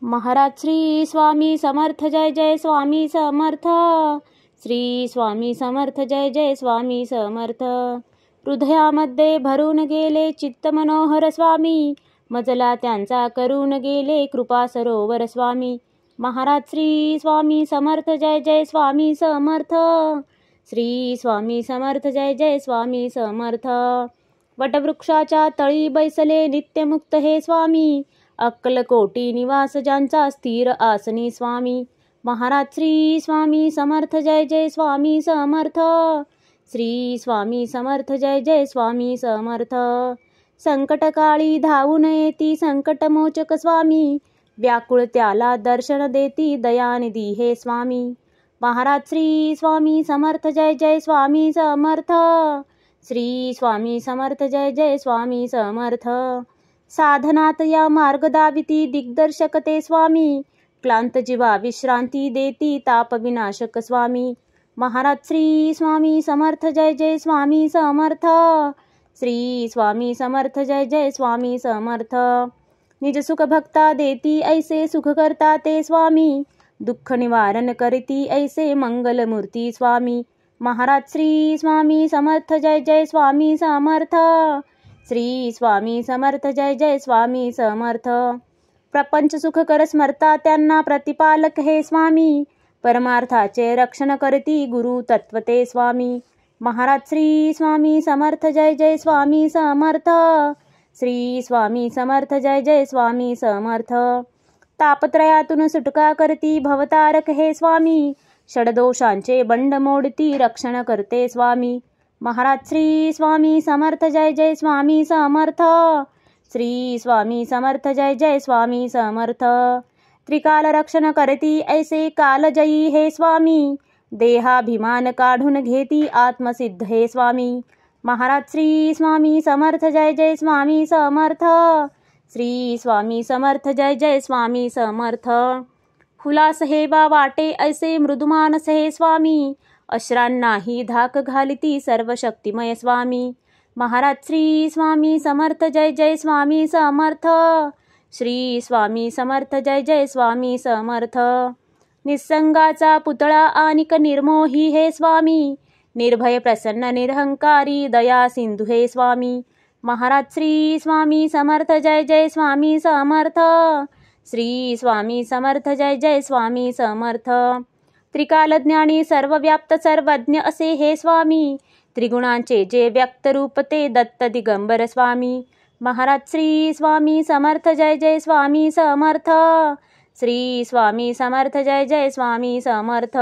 महाराज श्री स्वामी समर्थ जय जय स्वामी समर्थ. श्री स्वामी समर्थ जय जय स्वामी समर्थ. हृदयामध्ये भरून गेले चित्त मनोहर स्वामी, मजला त्यांचा करून गेले कृपा सरोवर स्वामी. महाराज श्री स्वामी समर्थ जय जय स्वामी समर्थ. श्री स्वामी समर्थ जय जय स्वामी समर्थ. वटवृक्षाच्या तळी बैसले नित्यमुक्त हे स्वामी, अक्कलकोटी निवास ज्यांचा स्थिर आसनी स्वामी. महाराज श्री स्वामी समर्थ जय जय स्वामी समर्थ. श्री स्वामी समर्थ जय जय स्वामी समर्थ. संकटकाळी धावून येती संकटमोचक स्वामी, व्याकुळ त्याला दर्शन देती दयानिधी हे स्वामी. महाराज श्री स्वामी समर्थ जय जय स्वामी समर्थ. श्री स्वामी समर्थ जय जय स्वामी समर्थ. साधनात या मार्ग दाविती दिग्दर्शक ते स्वामी, क्लांत जीवा विश्रांती देती ताप विनाशक स्वामी. महाराज श्री स्वामी समर्थ जय जय स्वामी समर्थ. श्री स्वामी समर्थ जय जय स्वामी समर्थ. निज सुख भक्ता देती ऐसे सुख करता ते स्वामी, दुःख निवारण करती ऐसे मंगलमूर्ती स्वामी. महाराज श्री स्वामी समर्थ जय जय स्वामी समर्थ. श्री स्वामी समर्थ जय जय स्वामी समर्थ. प्रपंच सुखकर स्मरता त्यांना प्रतिपालक हे स्वामी, परमार्थाचे रक्षण करती गुरु तत्व ते स्वामी. महाराज श्री स्वामी समर्थ जय जय स्वामी समर्थ. श्री स्वामी समर्थ जय जय स्वामी समर्थ. तापत्रयातून सुटका करती भवतारक हे स्वामी, षडदोषांचे बंड मोडती रक्षण करते स्वामी. महाराज श्री स्वामी समर्थ जय जय स्वामी समर्थ. श्री स्वामी समर्थ जय जय स्वामी समर्थ. त्रिकाल रक्षण करती ऐसे कालजयी हे स्वामी, देहाभिमान काढून घेती आत्मसिद्ध हे स्वामी. महाराज श्री स्वामी समर्थ जय जय स्वामी समर्थ. श्री स्वामी समर्थ जय जय स्वामी समर्थ. हुलास हे बा वाटे ऐसे मृदुमानस हे स्वामी, अश्रांनाही धाक घालिती सर्व शक्तिमय स्वामी. महाराज श्री स्वामी समर्थ जय जय स्वामी समर्थ. श्री स्वामी समर्थ जय जय स्वामी समर्थ. निसंगाचा पुतळा आनिक निर्मोही हे स्वामी, निर्भय प्रसन्न निरहंकारी दया सिंधू हे स्वामी. महाराज श्री स्वामी समर्थ जय जय स्वामी समर्थ. श्री स्वामी समर्थ जय जय स्वामी समर्थ. त्रिकालज्ञानी सर्वव्याप्त सर्वज्ञ असे हे स्वामी, त्रिगुणांचे जे व्यक्त रूप ते दत्त दिगंबर स्वामी. महाराज श्री स्वामी समर्थ जय जय स्वामी समर्थ. श्री स्वामी समर्थ जय जय स्वामी समर्थ.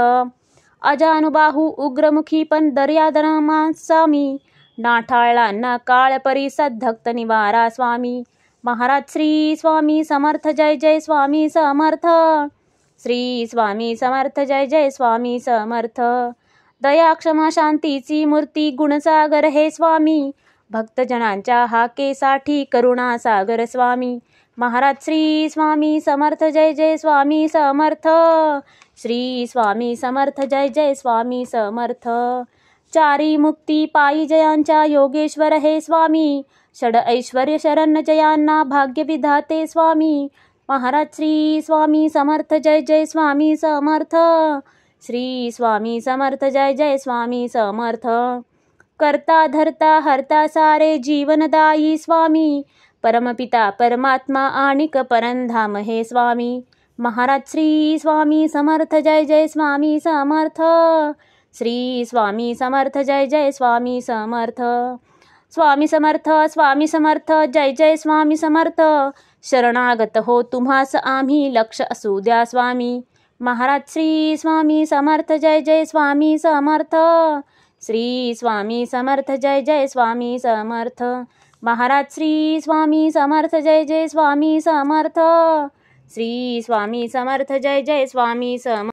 अजानुबाहू उग्रमुखी पण दर्यादनमा स्वामी, नाठाळांना काळ परिसद धक्त निवारा स्वामी. महाराज श्री स्वामी समर्थ जय जय स्वामी समर्थ. श्री स्वामी समर्थ जय जय स्वामी समर्थ. दया क्षमा शांतीची मूर्ती गुणसागर हे स्वामी, भक्तजनांच्या हाकेसाठी करुणा सागर स्वामी. महाराज श्री स्वामी समर्थ जय जय स्वामी समर्थ. श्री स्वामी समर्थ जय जय स्वामी समर्थ. चारी मुक्ती पायी जयांच्या योगेश्वर हे स्वामी, षड ऐश्वर्य शरण जयांना भाग्य विधाते स्वामी. महाराज श्री स्वामी समर्थ जय जय स्वामी समर्थ. श्री स्वामी समर्थ जय जय स्वामी समर्थ. करता धरता हरता सारे जीवनदायी स्वामी, परमपिता परमात्मा आणिक परंधाम हे स्वामी. महाराज श्री स्वामी समर्थ जय जय स्वामी समर्थ. श्री स्वामी समर्थ जय जय स्वामी समर्थ. स्वामी समर्थ स्वामी समर्थ जय जय स्वामी समर्थ. शरणागत हो तुम्हास आम्ही लक्ष असू द्या स्वामी. महाराज श्री स्वामी समर्थ जय जय स्वामी समर्थ. श्री स्वामी समर्थ जय जय स्वामी समर्थ. महाराज श्री स्वामी समर्थ जय जय स्वामी समर्थ. श्री स्वामी समर्थ जय जय स्वामी समर्थ.